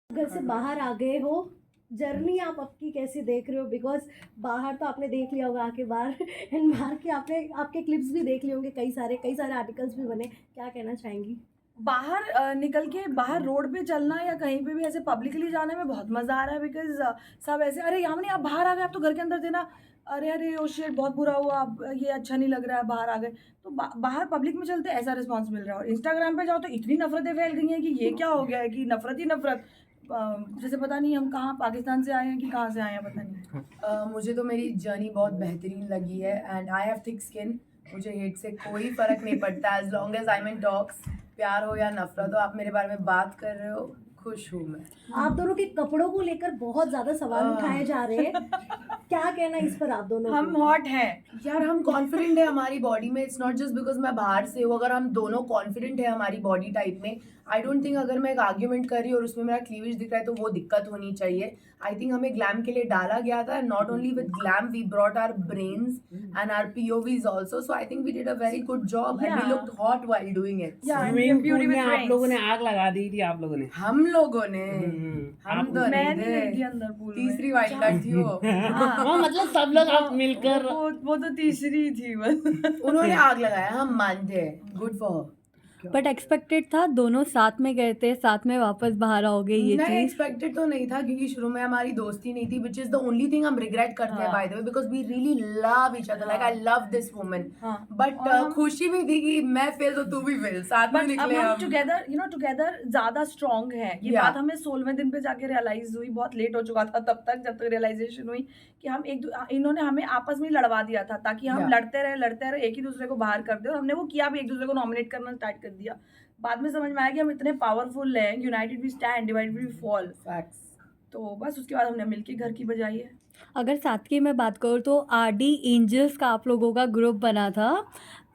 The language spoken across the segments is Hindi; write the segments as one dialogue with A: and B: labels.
A: घर से बाहर आ गए हो, जर्नी आप आपकी कैसे देख रहे हो? बिकॉज बाहर तो आपने देख लिया होगा आके बाहर एंड बाहर के आपने आपके क्लिप्स भी देख लिए होंगे, कई सारे आर्टिकल्स भी बने, क्या कहना चाहेंगी?
B: बाहर निकल के बाहर रोड पे चलना या कहीं पे भी ऐसे पब्लिकली जाने में बहुत मज़ा आ रहा है बिकॉज़ सब ऐसे अरे यामिनी आप बाहर आ गए, आप तो घर के अंदर थे ना। अरे, अरे ओह शिट बहुत बुरा हुआ, अब ये अच्छा नहीं लग रहा है, बाहर आ गए। तो बाहर पब्लिक में चलते ऐसा रिस्पॉन्स मिल रहा है और इंस्टाग्राम पे जाओ तो इतनी नफ़रतें फैल गई हैं कि ये क्या हो गया है कि नफ़रत ही नफ़रत। जैसे पता नहीं हम कहाँ पाकिस्तान से आए हैं कि कहाँ से आए हैं पता नहीं।
C: मुझे तो मेरी जर्नी बहुत बेहतरीन लगी है and I have thick skin. मुझे हेट से कोई फ़र्क नहीं पड़ता as long as I in talks. प्यार हो या नफरत हो, आप मेरे बारे में बात कर रहे हो, खुश हूँ मैं।
A: आप दोनों के कपड़ों को लेकर बहुत ज्यादा सवाल उठाए जा रहे हैं, क्या कहना इस पर आप दोनों
B: हम
A: को?
B: हॉट हैं।
C: यार हम कॉन्फिडेंट है हमारी बॉडी में, इट्स नॉट जस्ट बिकॉज मैं बाहर से हूँ। अगर हम दोनों कॉन्फिडेंट है हमारी बॉडी टाइप में, आई डोंट थिंक अगर मैं एक आर्ग्यूमेंट कर रही हूँ और उसमें मेरा क्लीवेज दिख रहा है तो वो दिक्कत होनी चाहिए। आई थिंक हमें ग्लैम के लिए डाला गया था, not only with glam we brought our brains and our POVs also. So I think we did a very good job and we
B: Yeah.
C: Looked hot while doing it.
B: Yeah, and
D: swimming
B: beauty
D: pool में
B: with
D: आप
B: brains.
D: लोगों ने आग लगा दी थी, आप लोगों ने।
C: हम लोगों ने हम
D: आप-
C: तो
B: मैं
C: नहीं
B: नहीं गई थी
C: थे,
B: अंदर पूल में।
C: तीसरी वाइल्ड कार्ड थी वो।
D: हाँ, मतलब सब लोग आप मिलकर
B: वो तो तीसरी थी बस।
C: उन्होंने आग लगाया, हम मानते हैं, गुड फॉर।
E: बट एक्सपेक्टेड था, दोनों साथ में गए थे, साथ में वापस बाहर आओगे ये
C: नहीं,
E: चीज।
C: एक्सपेक्टेड तो नहीं था क्योंकि शुरू में हमारी दोस्ती नहीं थी, which is the only thing हम रिग्रेट करते हैं by the way, because we really love each other, like I love this woman. But खुशी भी थी कि मैं फेल तो तू भी फेल, साथ में
B: बट अब
C: निकले
B: हम
C: हम।
B: टुगेदर टुगेदर ज्यादा स्ट्रांग है। ये
C: Yeah.
B: बात हमें 16वें दिन पे जाके रियलाइज हुई, बहुत लेट हो चुका था तब तक, जब तक रियलाइजेशन हुई कि हम इन्होंने हमें आपस में लड़वा दिया था ताकि हम
C: Yeah.
B: लड़ते रहे एक ही दूसरे को बाहर कर दे, और हमने वो किया भी, एक दूसरे को नॉमिनेट करना स्टार्ट कर दिया। बाद में समझ में आया कि हम इतने पावरफुल हैं, united we stand, divided we fall.
C: Facts.
B: तो बस उसके बाद हमने मिलके घर की बजाई है।
E: अगर साथ की मैं बात करूँ तो आरडी एंजल्स का आप लोगों का ग्रुप बना था।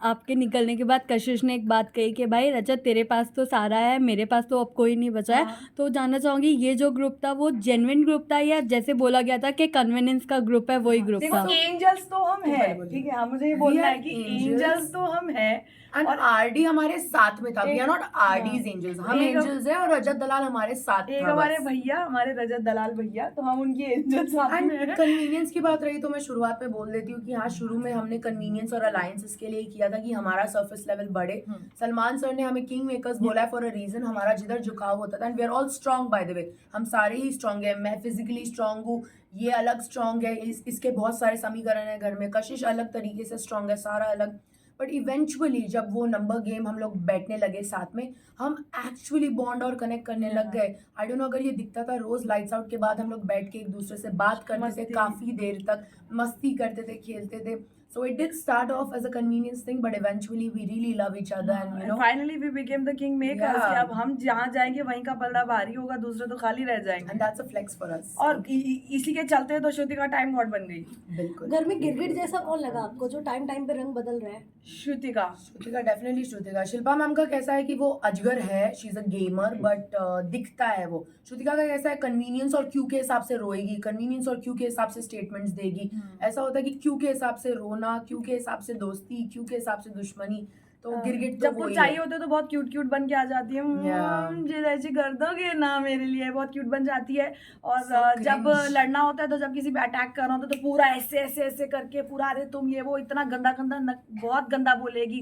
E: आपके निकलने के बाद कशिश ने एक बात कही कि भाई रजत तेरे पास तो सारा है, मेरे पास तो अब कोई नहीं बचा है।
B: हाँ।
E: तो जानना चाहूँगी ये जो ग्रुप था वो जेन्युइन ग्रुप था या जैसे बोला गया था कि कन्वीनियंस का ग्रुप है वही ग्रुप
B: देखो
E: था?
B: एंजल्स तो हम
C: पहले
B: हैं,
C: बोलिए।
B: ठीक है, हाँ मुझे ये बोलना है कि
C: angels.
B: एंजल्स तो हम हैं।
C: एंड
B: और
C: आरडी हमारे साथ में था, वी आर नॉट आरडीज
B: हाँ।
C: एंजल्स, हम
B: एक-
C: एंजल्स हैं और रजत दलाल हमारे साथ
B: एक
C: था
B: हमारे
C: बस।
B: भैया, हमारे रजत दलाल भैया, तो हम उनकी एंजल्स साथ में
C: एंड
B: हैं।
C: कन्वीनियंस की बात रही तो मैं शुरुआत में बोल देती हूँ कि हाँ, शुरू में हमने कन्वीनियंस और अलायंसेस के लिए किया था कि हमारा सरफेस लेवल बढ़े। सलमान सर ने हमें किंग मेकर्स बोला है फॉर अ रीजन, हमारा जिधर झुकाव होता था, and we are all strong by the way, हम सारे ही स्ट्रांग है। मैं फिजिकली स्ट्रांग हूँ, ये अलग स्ट्रांग है, इसके बहुत सारे समीकरण है घर में, कशिश अलग तरीके से स्ट्रांग है, सारा अलग। बट इवेंचुअली जब वो नंबर गेम हम लोग बैठने लगे साथ में, हम एक्चुअली बॉन्ड और कनेक्ट करने लग गए। आई डोंट नो अगर ये दिखता था, रोज लाइट्स आउट के बाद हम लोग बैठ के एक दूसरे से बात करते थे,
B: मस्ती।
C: काफी देर तक मस्ती करते थे, खेलते थे। So it did start off as a convenience thing, but eventually we really love each other and you know.
B: Finally we became the king makers
C: Yeah.
B: कि अब हम जहाँ जाएंगे वहीं का पलड़ा भारी होगा, दूसरे तो खाली रह जाएंगे।
C: And that's a flex for us.
B: और इसी के चलते तो श्रुति का टाइम गॉड बन गई।
C: बिल्कुल।
A: घर में गिरगिट जैसा कौन लगा आपको जो टाइम टाइम पे रंग बदल रहा है?
B: श्रुतिका।
C: श्रुतिका डेफिनेटली श्रुतिका। शिल्पा मैम का कैसा है कि वो अजगर है, she is a gamer, but दिखता है वो। श्रुतिका का कैसा है, कन्वीनियंस और क्यू के हिसाब से रोएगी, कन्वीनियंस और क्यू के हिसाब से स्टेटमेंट्स देगी। ऐसा होता है कि क्यू के हिसाब से रोना, क्यू के हिसाब से दोस्ती, क्यू के हिसाब से दुश्मनी। तो गिरगिट तो
B: जब
C: वो
B: कुछ
C: ही
B: चाहिए
C: है।
B: होता है तो बहुत क्यूट क्यूट बन के आ जाती है।
C: Yeah.
B: मुझे ऐसे कर दोगे ना मेरे लिए, बहुत क्यूट बन जाती है। और
C: So
B: जब
C: cringe.
B: लड़ना होता है तो जब किसी पे अटैक करना होता है तो पूरा ऐसे ऐसे ऐसे करके पूरा, अरे तुम ये वो, इतना गंदा गंदा बहुत गंदा बोलेगी।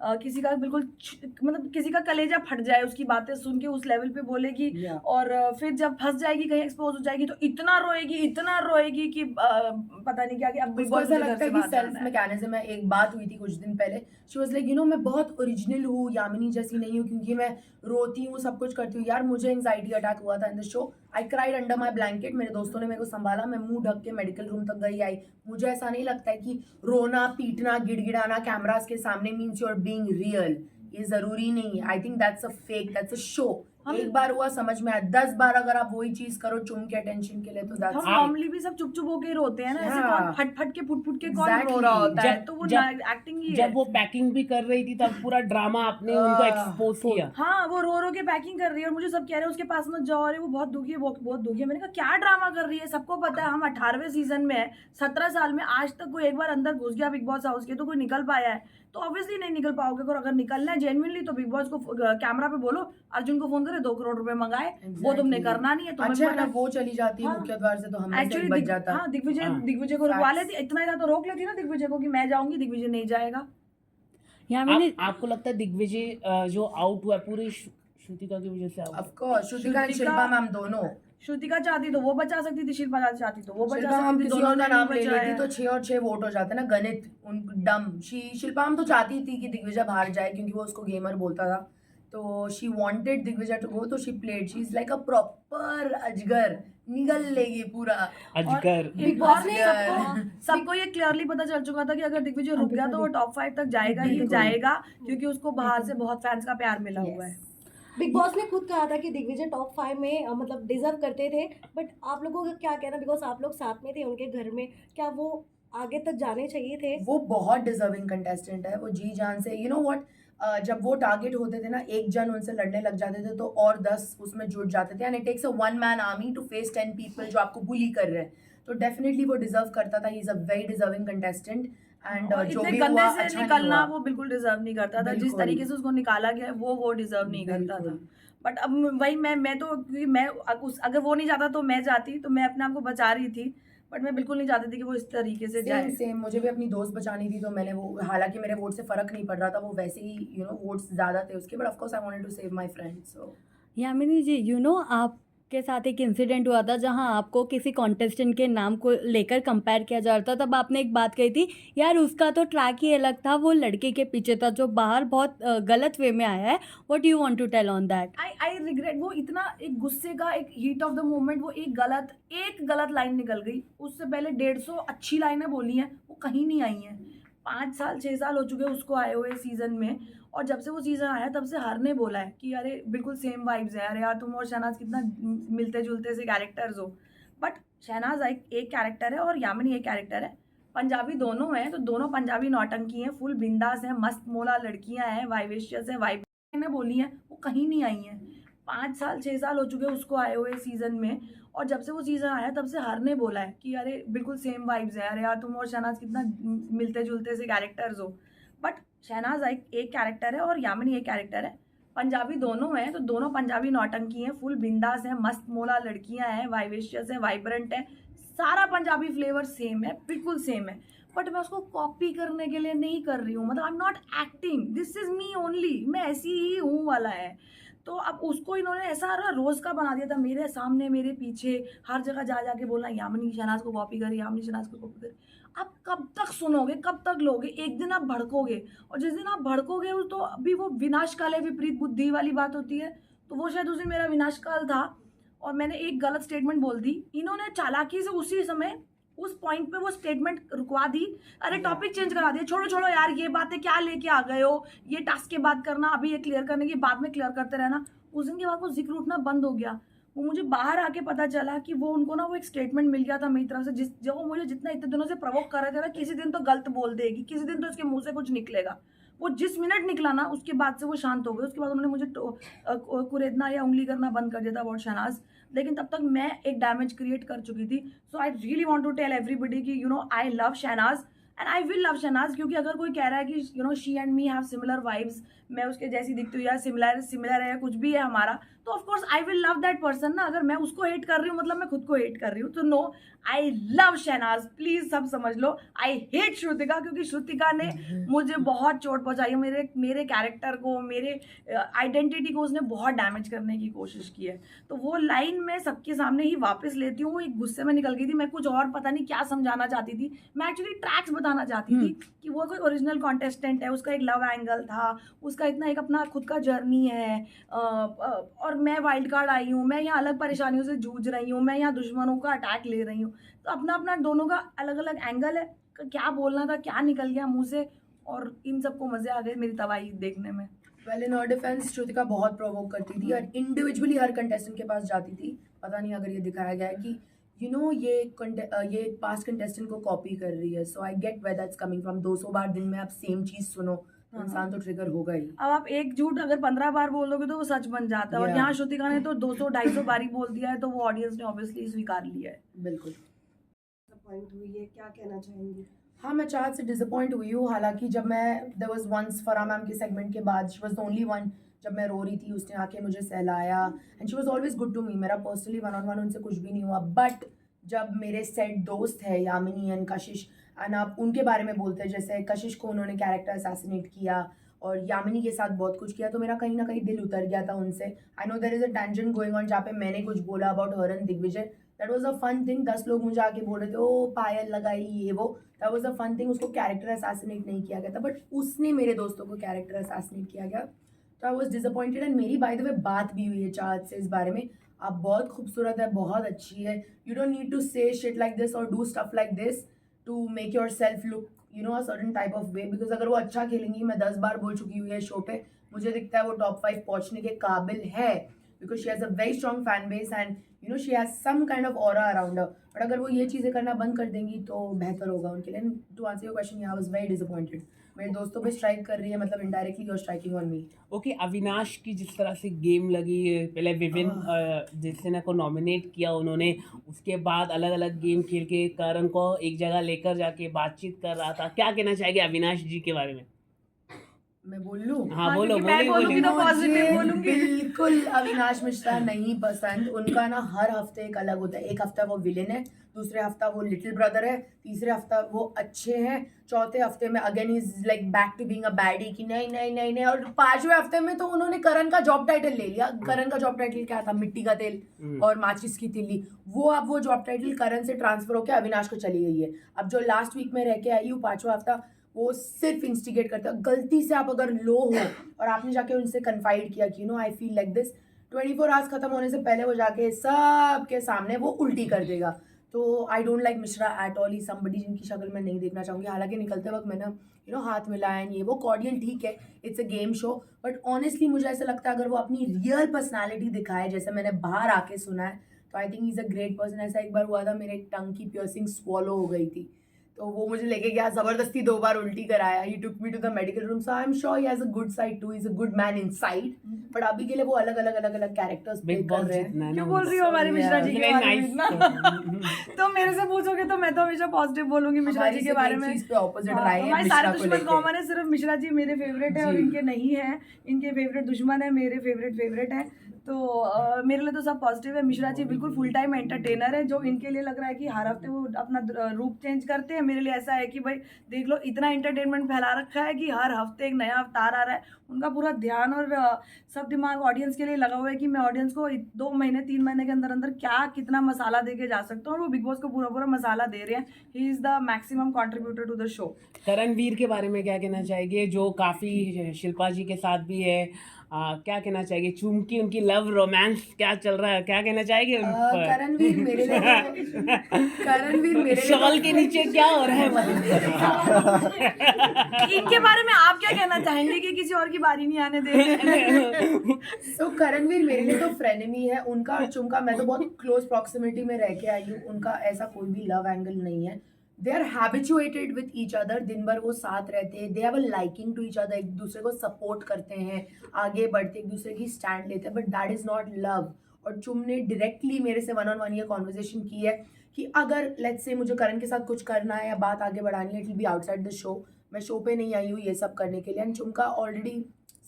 B: किसी का बिल्कुल मतलब किसी का कलेजा फट जाए उसकी बातें सुन के, उस लेवल पे बोलेगी।
C: Yeah.
B: और फिर जब फंस जाएगी, कहीं एक्सपोज हो जाएगी तो इतना रोएगी कि पता नहीं क्या कि अब
C: उसको ऐसा लगता है कि सेल्फ मैकेनिज्म है। एक बात हुई थी कुछ दिन पहले, शी वाज लाइक मैं बहुत ओरिजिनल हूँ, यामिनी जैसी नहीं हूँ क्योंकि मैं रोती हूँ, सब कुछ करती हूँ। यार मुझे एंजाइटी अटैक हुआ था in the show, I cried under my blanket, मेरे दोस्तों ने मेरे को संभाला, मैं मुंह ढक के मेडिकल रूम तक गई आई। मुझे ऐसा नहीं लगता है कि रोना, पीटना, गिड़गिड़ाना कैमरास के सामने means you are being real. ये जरूरी नहीं है। I think that's a fake, that's a show. एक बार हुआ समझ में आया, 10 बार अगर आप वही चीज करो चुम के अटेंशन के लिए तो
B: हम
C: दैट्स
B: नॉर्मली भी सब चुप चुप होके ही रोते हैं ना। ऐसे
C: Yeah.
B: कौन फट फट के फुट फुट के कौन
C: Exactly.
B: रो रहा होता है?
D: जब-
B: तो वो
D: जब-
B: एक्टिंग ही है।
D: जब वो पैकिंग भी कर रही थी तब पूरा ड्रामा आपने उनको एक्सपोज किया।
B: हाँ, वो रो के पैकिंग कर रही है और मुझे सब कह रहे हैं उसके पास मत जाओ, अरे वो बहुत दुखी है, बहुत दुखी है। मैंने कहा क्या ड्रामा कर रही है? सबको पता है हम 18वें सीजन में है, 17 साल में आज तक कोई एक बार अंदर घुस गया बिग बॉस हाउस के तो कोई निकल पाया है? तो ऑब्वियसली नहीं निकल पाओगे। अगर निकलना है जेन्युइनली तो बिग बॉस को कैमरा पे बोलो, अर्जुन को फोन करे 2 करोड़ रुपए मंगाए, वो तुमने
C: Exactly.
B: करना नहीं है, तुम्हें
C: अच्छा
B: पता
C: ना वो चली जाती
B: हाँ।
C: मुख्य द्वार से तो हम में से एक
B: एक्चुअली
C: बच जाता।
B: हाँ,
D: हाँ।
B: दिग्विजय को रुकवा
C: Facts.
B: लेती, इतना ज़्यादा तो रोक लेती ना दिग्विजय को कि मैं जाऊंगी, दिग्विजय नहीं जाएगा।
E: यामिनी
D: आपको लगता है दिग्विजय जो आउट हुआ है पूरी श्रुतिका की वजह से out?
C: Of course Shrutika and
B: Shrutika-
C: Shilpa ma'am दोनों।
B: श्रुतिका चाहती तो वो बचा सकती थी, शिल्पा चाहती तो वो बचा
C: शिल्पा मैम
B: सकती थी,
C: किसी
B: दोनों
C: और का
B: ने
C: नाम
B: नहीं
C: ले
B: बचाया।
C: लेती तो 6 और 6 वोट हो जाते ना, गणित उन डम। शिल्पा मैम तो चाहती थी कि दिग्विजय बाहर जाए क्योंकि वो उसको गेमर बोलता था, तो she wanted Digvijay to go, तो she played, she is like a proper अजगर, निगल लेगी पूरा।
D: अजगर।
B: एक
A: Boss
B: और
A: ने
B: सबको ये क्लियरली पता चल चुका था कि अगर दिग्विजय रुक गया तो वो टॉप 5 तक जाएगा ही
C: बिल्कुल।
B: जाएगा, क्योंकि उसको बाहर से बहुत फैंस का प्यार मिला हुआ है।
A: बिग बॉस ने खुद कहा था कि दिग्विजय टॉप 5 में मतलब डिजर्व करते थे, बट आप लोगों का क्या कहना, बिकॉज आप लोग साथ में थे उनके घर में, क्या वो आगे तक जाने चाहिए थे?
C: वो बहुत डिजर्विंग कंटेस्टेंट है, वो जी जान से, यू नो व्हाट, जब वो टारगेट होते थे ना, एक जन उनसे लड़ने लग जाते थे तो और 10 उसमें जुट जाते थे, and it takes a one man army to face 10 people जो आपको बुली कर रहे हैं, तो डेफिनेटली वो डिजर्व करता था। ही is a very deserving contestant, and
B: और
C: जो
B: इतने
C: भी
B: गंदे
C: हुआ
B: से
C: अच्छा नहीं
B: निकलना
C: हुआ।
B: वो बिल्कुल डिजर्व नहीं करता था, जिस
C: बिल्कुल।
B: तरीके से उसको निकाला गया है, वो डिजर्व नहीं करता था।
C: बिल्कुल।
B: बट अब वही मैं तो, क्योंकि मैं अगर वो नहीं जाता तो मैं जाती, तो मैं अपने आप को बचा रही थी, बट मैं बिल्कुल नहीं चाहती थी कि वो इस तरीके से जाए।
C: सेम मुझे भी अपनी दोस्त बचानी थी, तो मैंने वो, हालांकि मेरे वोट से फर्क नहीं पड़ रहा था, वो वैसे ही यू नो वोट्स ज्यादा थे उसके, but of course I wanted to save my friend. So
E: Yamini ji, आपके साथ एक इंसिडेंट हुआ था जहां आपको किसी कॉन्टेस्टेंट के नाम को लेकर कंपेयर किया जा रहा था, तब आपने एक बात कही थी, यार उसका तो ट्रैक ही अलग था, वो लड़के के पीछे था जो बाहर बहुत गलत वे में आया है। What you want to tell on that?
B: I regret, वो इतना एक गुस्से का, एक हीट ऑफ द मोमेंट, वो एक गलत लाइन निकल गई। उससे पहले 150 अच्छी लाइनें बोली हैं, वो कहीं नहीं आई हैं। 5 साल 6 साल हो चुके हैं उसको आए हुए सीजन में, और जब से वो सीजन आया तब से हर ने बोला है कि अरे बिल्कुल सेम वाइब्स है, अरे यार तुम और शहनाज कितना मिलते जुलते से कैरेक्टर्स हो। बट शहनाज एक कैरेक्टर है और यामिनी एक कैरेक्टर है, पंजाबी दोनों हैं, तो दोनों पंजाबी नौटंकी हैं, फुल बिंदास हैं, मस्त मोला लड़कियां हैं, वाइवेशियस हैं, वाइब ने बोली हैं, वो कहीं नहीं आई हैं। 5 साल 6 साल हो चुके हैं उसको आए हुए सीजन में, और जब से वो सीजन आया तब से हर ने बोला है कि अरे बिल्कुल सेम वाइब्स है, अरे यार तुम और शहनाज कितना मिलते जुलते से कैरेक्टर्स हो। बट शहनाज एक कैरेक्टर है और यामिनी एक कैरेक्टर है, पंजाबी दोनों हैं, तो दोनों पंजाबी नौटंकी हैं, फुल बिंदास हैं, मस्त मोला लड़कियां हैं, वाइवेशियस हैं, वाइब्रेंट हैं, सारा पंजाबी फ्लेवर सेम है, बिल्कुल सेम है। बट मैं उसको कॉपी करने के लिए नहीं कर रही हूँ, मतलब I am not acting, this is me only, मैं ऐसी ही हूँ वाला है। तो अब उसको इन्होंने ऐसा रोज का बना दिया था, मेरे सामने मेरे पीछे हर जगह जा जाके बोलना यामिनी शहनाज को कॉपी करे, यामिनी शहनाज को कॉपी करे। आप कब तक सुनोगे, कब तक लोगे? एक दिन आप भड़कोगे, और जिस दिन आप भड़कोगे तो अभी वो विनाशकाल है, विपरीत बुद्धि वाली बात होती है, तो वो शायद उस दिन मेरा विनाशकाल था और मैंने एक गलत स्टेटमेंट बोल दी। इन्होंने चालाकी से उसी समय उस पॉइंट पे वो स्टेटमेंट रुकवा दी, अरे टॉपिक चेंज करा दिया, छोड़ो छोड़ो यार ये बातें क्या लेके आ गए हो, ये टास्क के बाद करना, अभी ये क्लियर करने की बाद में क्लियर करते रहना। उस दिन के बाद वो जिक्र उठना बंद हो गया। वो मुझे बाहर आके पता चला कि वो उनको ना वो एक स्टेटमेंट मिल गया था मेरी तरफ से, जब वो मुझे जितना इतने दिनों से प्रवोक कर रहे थे ना, किसी दिन तो गलत बोल देगी, किसी दिन तो इसके मुंह से कुछ निकलेगा, वो जिस मिनट निकला ना उसके बाद से वो शांत हो गए। उसके बाद उन्होंने मुझे कुरेदना या उंगली करना बंद कर दिया था अबाउट शहनाज, लेकिन तब तक मैं एक डैमेज क्रिएट कर चुकी थी। So I really want to tell everybody कि you know I love Shehnaz and I will love Shehnaz, क्योंकि अगर कोई कह रहा है कि you know she and me have similar vibes, मैं उसके जैसी दिखती हूँ या सिमिलर है कुछ भी है हमारा, तो of course I will love that person ना। अगर मैं उसको हेट कर रही हूँ मतलब मैं खुद को हेट कर रही हूँ, तो no, I love Shehnaaz, please सब समझ लो। आई हेट श्रुतिका, क्योंकि श्रुतिका ने मुझे बहुत चोट पहुंचाई है, मेरे कैरेक्टर को, मेरे आइडेंटिटी को उसने बहुत डैमेज करने की कोशिश की है। तो वो लाइन मैं सबके सामने ही वापस लेती हूँ, वो एक गुस्से में निकल गई थी, मैं कुछ और पता नहीं क्या समझाना चाहती थी, मैं एक्चुअली ट्रैक्स बताना चाहती थी कि वो कोई ओरिजिनल कॉन्टेस्टेंट है, उसका एक लव एंगल था, उसका इतना एक अपना खुद का जर्नी है, और मैं वाइल्ड कार्ड आई हूँ, मैं यहाँ अलग परेशानियों से जूझ रही हूँ, मैं यहाँ दुश्मनों का अटैक ले रही हूँ, तो अपना अपना दोनों का अलग अलग एंगल है, क्या बोलना था क्या निकल गया मुंह से, और इन सबको मजे आ गए मेरी तबाही देखने में।
C: Well in her defence Shrutika बहुत प्रोवोक करती थी और इंडिविजुअली हर कंटेस्टेंट के पास जाती थी। पता नहीं अगर ये दिखाया गया है कि यू नो ये पास्ट कंटेस्टेंट को कॉपी कर रही है, so I get where that's coming from. 200 बार दिन में आप सेम चीज सुनो तो इंसान तो ट्रिगर होगा ही।
B: अब आप एक झूठ अगर 15 बार बोल दोगे तो वो सच बन जाता है, और
C: Yeah.
B: यहाँ श्रुतिका ने तो 200-250 बारी बोल दिया है, तो वो ऑडियंस ने ऑब्वियसली स्वीकार लिया है।
C: बिल्कुल।
A: डिसअपॉइंट हुई है, क्या कहना चाहेंगी?
C: हाँ, मैं चाहत से डिसअपॉइंट हुई हूँ। हालांकि जब मैं there was once Farah ma'am के सेगमेंट के बाद she was the only one जब मैं रो रही थी उसने आके मुझे सहलाया and she was always good to me. मेरा पर्सनली वन ऑन वन उनसे कुछ भी नहीं हुआ. बट जब मेरे सेट दोस्त है यामिनी एंड कशिश एंड आप उनके बारे में बोलते हैं, जैसे कशिश को उन्होंने कैरेक्टर असैसिनेट किया और यामिनी के साथ बहुत कुछ किया, तो मेरा कहीं ना कहीं दिल उतर गया था उनसे. I know there is a tension going on जहाँ पे मैंने कुछ बोला about her and Digvijay. That was a fun thing. 10 लोग मुझे आके बोल रहे थे ओ पायल लगाई ये वो. That was a fun thing. उसको कैरेक्टर असैसिनेट नहीं किया गया था, बट उसने मेरे दोस्तों को कैरेक्टर असैसिनेट किया गया. तो आई वॉज डिसअपॉइंटेड. एंड मेरी बाय द वे बात भी हुई है चाहत से इस बारे में. आप बहुत खूबसूरत है, बहुत अच्छी है. You don't need to say shit like this और do stuff like this to make yourself look you know a certain type of way. Because अगर वो अच्छा खेलेंगी, मैं 10 बार बोल चुकी हुई है शो पे, मुझे दिखता है वो टॉप 5 पहुंचने के काबिल है. Because she has a very strong fan base and you know she has some kind of aura around her. But अगर वो ये चीज़ें करना बंद कर देंगी तो बेहतर होगा उनके लिए. To answer your question, I was very disappointed. मेरे दोस्तों पे स्ट्राइक कर रही है, मतलब indirectly you are striking on me.
D: Okay, Avinash की जिस तरह से गेम लगी, पहले विभिन जिसने को नॉमिनेट किया उन्होंने, उसके बाद अलग अलग गेम खेल के करण को एक जगह लेकर जाके बातचीत कर रहा था. क्या कहना चाहेंगे अविनाश जी के बारे में?
C: मैं बोल लूँ?
D: हाँ बोलो
B: क्योंकि मैं
D: बोलिए
B: बोलूंगी
D: बोलिए.
B: तो positive
C: मुझे
B: बोलूंगी.
C: बिल्कुल अविनाश मिश्रा नहीं पसंद. उनका ना हर हफ्ते एक अलग होता है. एक हफ्ता वो विलेन है, दूसरे हफ्ता वो लिटिल ब्रदर है, तीसरे हफ्ता वो अच्छे हैं, चौथे हफ्ते में again is like back to being a baddie कि नहीं नहीं नहीं नहीं. और 5वें हफ्ते में तो उन्होंने करण का जॉब टाइटल ले लिया. करण का जॉब टाइटल क्या था? मिट्टी का तेल और माचिस की तिल्ली. वो अब वो जॉब टाइटल करण से ट्रांसफर होकर अविनाश को चली गई है. अब जो लास्ट वीक में रह के आई हूँ 5वां हफ्ता, वो सिर्फ इंस्टिगेट करते हैं. गलती से आप अगर लो हो और आपने जाके उनसे कन्फाइड किया कि you know I feel like this, 24 hours खत्म होने से पहले वो जाके सबके सामने वो उल्टी कर देगा. तो I don't like Mishra at all. He somebody जिनकी शक्ल मैं नहीं देखना चाहूँगी. हालांकि निकलते वक्त मैंने यू नो हाथ मिलाया ये वो कॉर्डियल ठीक है, it's a game show. But honestly मुझे ऐसा लगता है अगर वो अपनी रियल पर्सनैलिटी दिखाए जैसे मैंने बाहर आके सुना है, तो I think is a great person. ऐसा एक बार हुआ था, मेरे टंग की पियर्सिंग स्वॉलो हो गई थी, तो वो मुझे लेके गया, जबरदस्ती 2 बार उल्टी कराया. He took me to the medical room. So I am sure he has a good side too. He is a good man inside. But अभी के लिए वो अलग अलग कैरेक्टर्स प्ले
D: बिग
C: कर
D: बॉस
C: रहे हैं.
D: जितना है ना
B: क्यों बोल रही हो हमारे मिश्रा जी के
D: Very
B: बारे में
D: nice.
B: इतना? तो मेरे से पूछोगे तो मैं तो हमेशा पॉजिटिव बोलूंगी मिश्रा जी के बारे में.
C: चीज पे ऑपोजिट
B: हाँ,
C: राय है
B: हमारे
C: मिश्रा
B: सारे
C: को
B: दुश्मन
C: लेके.
B: कॉमन है, सिर्फ मिश्रा जी मेरे फेवरेट है और
C: जी.
B: इनके नहीं है. इनके फेवरेट दुश्मन है, मेरे फेवरेट है. तो मेरे लिए तो सब पॉजिटिव है. मिश्रा जी बिल्कुल फुल टाइम एंटरटेनर है. जो इनके लिए लग रहा है कि हर हफ्ते वो अपना रूप चेंज करते हैं, मेरे लिए ऐसा है कि भाई देख लो इतना एंटरटेनमेंट फैला रखा है कि हर हफ्ते एक नया अवतार आ रहा है. उनका पूरा ध्यान और सब दिमाग ऑडियंस के लिए लगा हुआ है कि मैं ऑडियंस को 2 महीने 3 महीने के अंदर अंदर क्या कितना मसाला दे के जा सकता हूँ, और वो बिग बॉस को पूरा मसाला दे रहे हैं. He is the maximum contributor to the show.
D: Karanveer के बारे में क्या कहना चाहेंगे, जो काफ़ी शिल्पा जी के साथ भी है? क्या कहना चाहेंगे? चुमकी उनकी लव रोमांस क्या चल रहा है, क्या कहना चाहेंगे उन पर?
C: करणवीर मेरे लिए करणवीर मेरे लिए
D: शॉल के नीचे क्या हो रहा है?
B: इनके बारे में आप क्या कहना चाहेंगे कि किसी और की बारी नहीं आने दे?
C: तो करणवीर मेरे लिए तो फ्रेनेमी है. उनका और चुमका मैं तो बहुत क्लोज प्रॉक्सिमिटी में रह के आई हूँ. उनका ऐसा कोई भी लव एंगल नहीं है. They are habituated with each other. दिन भर वो साथ रहते हैं. They have a liking to each other. एक दूसरे को सपोर्ट करते हैं, आगे बढ़ते एक दूसरे की स्टैंड लेते हैं. But that is not love. और चुम ने डायरेक्टली मेरे से 1-on-1 ये कॉन्वर्जेशन की है कि अगर लेट्स से मुझे करण के साथ कुछ करना है या बात आगे बढ़ानी है, it will be outside the show. मैं शो पे नहीं आई हूँ ये सब करने के लिए. एंड चुमका ऑलरेडी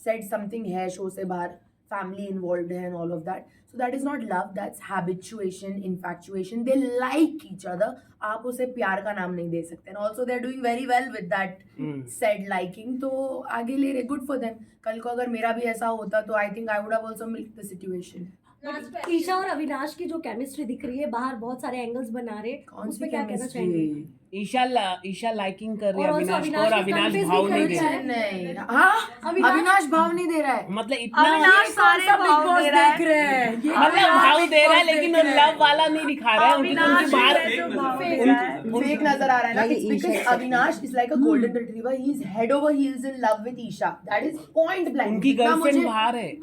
C: सेड समथिंग है शो से बाहर, फैमिली इन्वॉल्व है and all of that. So that is not love, that's habituation, infatuation. They like each other. आप उसे प्यार का नाम नहीं दे सकते. And also they are doing very well with that said liking. तो आगे ले रहे, गुड फॉर देम. कल को अगर मेरा भी ऐसा होता तो I think I would have also milk the situation.
A: Isha और अविनाश की जो केमिस्ट्री दिख रही है बाहर, बहुत सारे एंगल्स बना रहे,
C: कौन
A: उस
C: सी
A: पे क्या कहना
C: chemistry?
A: चाहेंगे?
D: ईशा लाइकिंग कर रही है
A: और also
D: अविनाश को, और
A: अविनाश
D: अविनाश
A: की
D: भाव
A: confess
D: नहीं
A: भी
D: दे
A: कर
D: रहा
A: रहा
D: है.
A: है।
C: नहीं, हाँ अविनाश भाव नहीं दे रहा है.
D: मतलब इतना
B: अविनाश सारे भाव दे रहा है.
C: देख रहे हैं. ये
D: मतलब भाव दे रहा है लेकिन वो
C: देख रहे हैं.
D: लव वाला नहीं दिखा रहा है. उनकी
B: अविनाश
D: बाहर
B: है जो भाव दे रहा है.
C: फेक नजर आ रहा है ना. It's because Avinash is like a golden retriever. He is head over heels in love with Isha. That is point blank.
D: उनकी
C: जितना
D: गर्लफ्रेंड
C: मुझे-
D: बाहर है.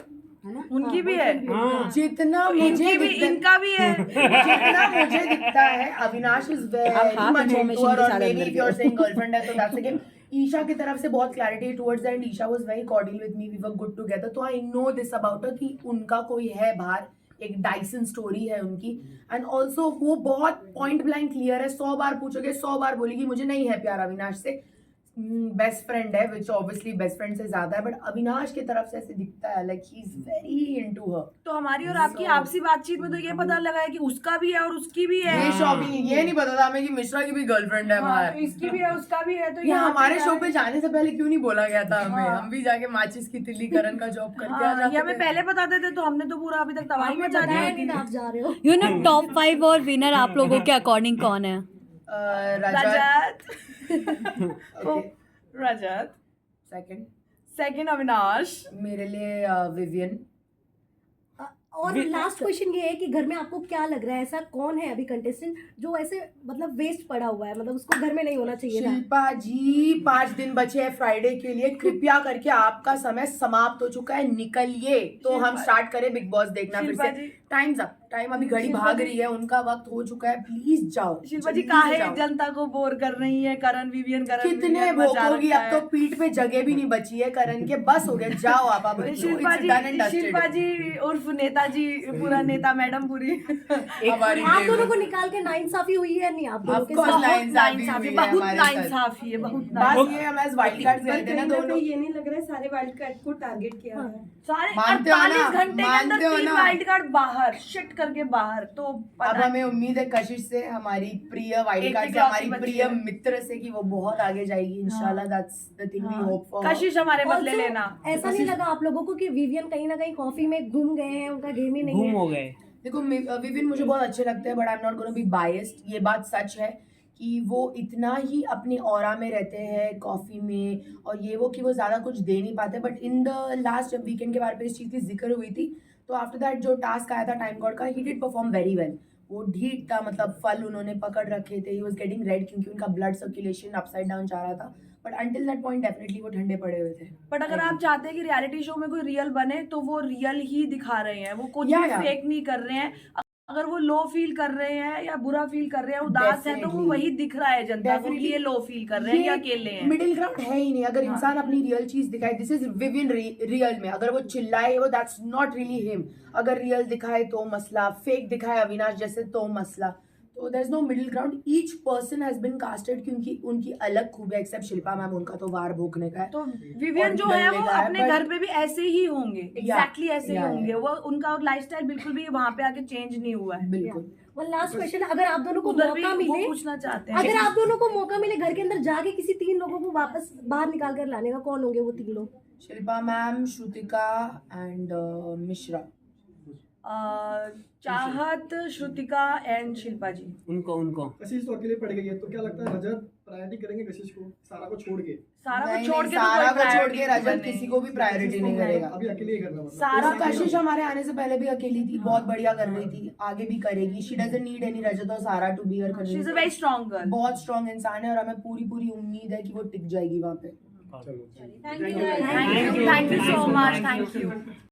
B: उनकी भी है,
D: हाँ.
C: जितना मुझे
B: इनकी भी,
C: दिखता-
B: इनका भी है.
C: जितना मुझे दिखता है Avinash is very much into her. और maybe if you are saying girlfriend है तो दैट्स अगेन ईशा की तरफ से बहुत clarity towards and Esha was very cordial with me. We were good together. तो I know this about her कि उनका कोई है बाहर, एक डाइसन स्टोरी है उनकी. एंड ऑल्सो वो बहुत पॉइंट ब्लैंक क्लियर है. 100 बार पूछोगे 100 बार बोलेगी मुझे नहीं है प्यार अविनाश से. बेस्ट फ्रेंड है, विच ऑब्वियसली बेस्ट फ्रेंड से ज्यादा है, बट अविनाश की तरफ से ऐसे दिखता है like he is very into हर।
B: तो हमारी और आपकी
C: So-
B: आपसी बातचीत में तो ये पता लगा है कि उसका भी है और उसकी भी है।
C: ये शो भी ये नहीं पता था हमें कि मिश्रा की भी गर्लफ्रेंड है
B: हाँ,
C: बाहर।
B: तो इसकी भी है उसका भी है, तो
C: ये हमारे
B: पे
C: शो पे जाने से पहले क्यों नहीं बोला गया था हमें?
B: हाँ।
C: हम भी जाके माचिस की तिल्ली करण का जॉब करके आ
B: हाँ,
C: जाते
B: ये हमें
C: थे।
B: पहले बताते थे तो हमने तो पूरा अभी तक तबाही
A: आपने
B: मचा
A: बताया
B: दी
A: नहीं
B: थी।
A: था आप जा रहे हो।
E: यू नो टॉप 5 और विनर आप लोगों के अकॉर्डिंग कौन है?
C: रजत
B: रजत रजत
C: सेकंड,
B: सेकंड अविनाश।
C: मेरे लिए विवियन।
A: और लास्ट क्वेश्चन ये है कि घर में आपको क्या लग रहा है, ऐसा कौन है अभी कंटेस्टेंट जो ऐसे मतलब वेस्ट पड़ा हुआ है, मतलब उसको घर में नहीं होना चाहिए था?
C: शिल्पा जी 5 दिन बचे हैं फ्राइडे के लिए, कृपया करके आपका समय समाप्त हो चुका है, निकलिए। तो हम स्टार्ट करें बिग बॉस देखना फिर
B: शिल्पा
C: से।
B: जी।
C: टाइम्स अप, टाइम अभी घड़ी
B: शिल्पा
C: भाग
B: जी।
C: रही है, उनका वक्त हो चुका है, प्लीज जाओ
B: शिल्पा जी
C: जल्दी से
B: काहे
C: जाओ।
B: जनता को बोर कर रही है करण विवियन
C: कितने भोगोगी, अब तो पीठ पे जगह भी नहीं बची है करण के, बस हो गया, जाओ आप अब।
B: शिल्पा जी उर्फ नेताजी, पूरा नेता मैडम पूरी।
C: हमारी
A: आप
C: टेबल।
A: दोनों को निकाल के नाइंसाफी हुई है नहीं आप दोनों
C: Of
A: के
C: course,
A: साथ?
C: नाइंसाफी हुई है
B: बहुत
C: हमारे साथ।
B: नाइंसाफी है, बहुत नाइंसाफी।
C: बस ये हम एज वाइल्ड कार्ड
F: पर
C: खेलते हैं ना
F: कहीं ना
C: दोनों।
F: कहीं ये नहीं लग रहा है सारे वाइल्ड कार्ड को टारगेट किया है।
B: सारे
C: मानते हो ना?
B: 48 घंटे के अंदर
C: मानते हो
B: 3
C: ना?
B: वाइल्ड कार्ड बाहर शिट करके बाहर, तो
C: अब
B: पता
C: हमें उम्मीद है कशिश से, हमारी प्रिय वाइल्ड
B: एक
C: कार्ड से,
B: इकलौती
C: हमारी
B: बच्ची
C: प्रिय
B: है।
C: मित्र से कि वो बहुत आगे जाएगी इंशाल्लाह। That's the thing we hope for.
B: Kashish हमारे बदले
A: Also,
B: लेना।
A: ऐसा नहीं लगा आप लोगों को कि विवियन कहीं ना कहीं कॉफी में घूम गए हैं, उनका गेम ही नहीं
D: गुम
A: है?
D: हो गए।
C: देखो विविन मुझे बहुत अच्छे लगते हैं, but I am not gonna be biased. ये बात सच है कि वो इतना ही अपने ऑरा में रहते हैं कॉफी में और ये वो कि वो ज़्यादा कुछ दे नहीं पाते। बट इन द लास्ट जब वीकेंड के बारे में इस चीज़ की जिक्र हुई थी, तो आफ्टर दैट जो टास्क आया था टाइम गॉड का, he did perform very well. वो ढीठ था, मतलब फल उन्होंने पकड़ रखे थे, ही वॉज गेटिंग रेड क्योंकि उनका ब्लड सर्कुलेशन अपसाइड डाउन जा रहा था। But until that point definitely वो ठंडे पड़े हुए थे।
B: बट अगर आप चाहते हैं कि रियलिटी शो में कोई रियल बने तो वो रियल ही दिखा रहे हैं, वो कुछ
C: Yeah,
B: भी
C: yeah.
B: फेक नहीं कर रहे हैं। अगर वो लो फील कर रहे हैं या बुरा फील कर रहे हैं, उदास है, तो वो
C: Definitely.
B: वही दिख रहा है जनता को कि
C: Definitely.
B: ये लो फील कर रहे हैं या अकेले हैं।
C: मिडिल ग्राउंड है ही नहीं। अगर
B: हाँ.
C: इंसान अपनी रियल चीज दिखाए, दिस इज विविन रियल में, अगर वो चिल्लाए वो दैट्स नॉट रियली हिम। अगर रियल दिखाए तो मसला, फेक दिखाए अविनाश जैसे तो मसला। तो there is no middle ground. Each person has been casted क्योंकि उनकी अलग खूबियां, एक्सेप्ट शिल्पा मैम, उनका तो वार भोंकने का है।
B: तो विवियन
C: और
B: जो है वो
C: निकलने का है,
B: अपने
C: but-
B: घर पे भी ऐसे ही होंगे, एग्जैक्टली ऐसे ही
C: yeah,
B: होंगे।
C: yeah.
B: वो उनका लाइफस्टाइल बिल्कुल भी वहां पे आके चेंज नहीं हुआ है।
C: बिल्कुल।
A: वन लास्ट क्वेश्चन, अगर आप दोनों को
B: उधर भी
A: मौका
B: वो
A: मिले,
B: पूछना चाहते हैं।
A: अगर आप दोनों को मौका मिले घर के अंदर जाके किसी 3 लोगों को वापस बाहर निकाल कर लाने का, कौन होंगे वो 3 लोग?
C: Shilpa ma'am, Shrutika and Mishra.
B: चाहत, श्रुतिका एंड शिल्पा जी।
D: उनको
G: कशिश तो अकेले पड़ गई है, तो क्या लगता है रजत प्रायोरिटी करेंगे कशिश को, सारा को छोड़ के?
B: सारा को
C: नहीं,
B: छोड़
C: नहीं,
B: के तो
C: सारा
B: कोई
C: को छोड़
B: priority
C: के
B: नहीं
C: रजत
B: बनेगी।
C: किसी को भी प्रायोरिटी नहीं करेगा।
G: अभी अकेले ही करना मतलब।
B: सारा
C: और कशिश हमारे आने से पहले भी अकेली थी, बहुत बढ़िया कर रही थी, आगे भी करेगी। She doesn't need any Rajat और सारा to be her
B: she is a very strong girl.
C: बहुत स्ट्रांग इंसान है और हमें पूरी पूरी उम्मीद है कि वो टिक जाएगी वहां पे।
G: चलो
A: thank you
B: thank you so much, thank you.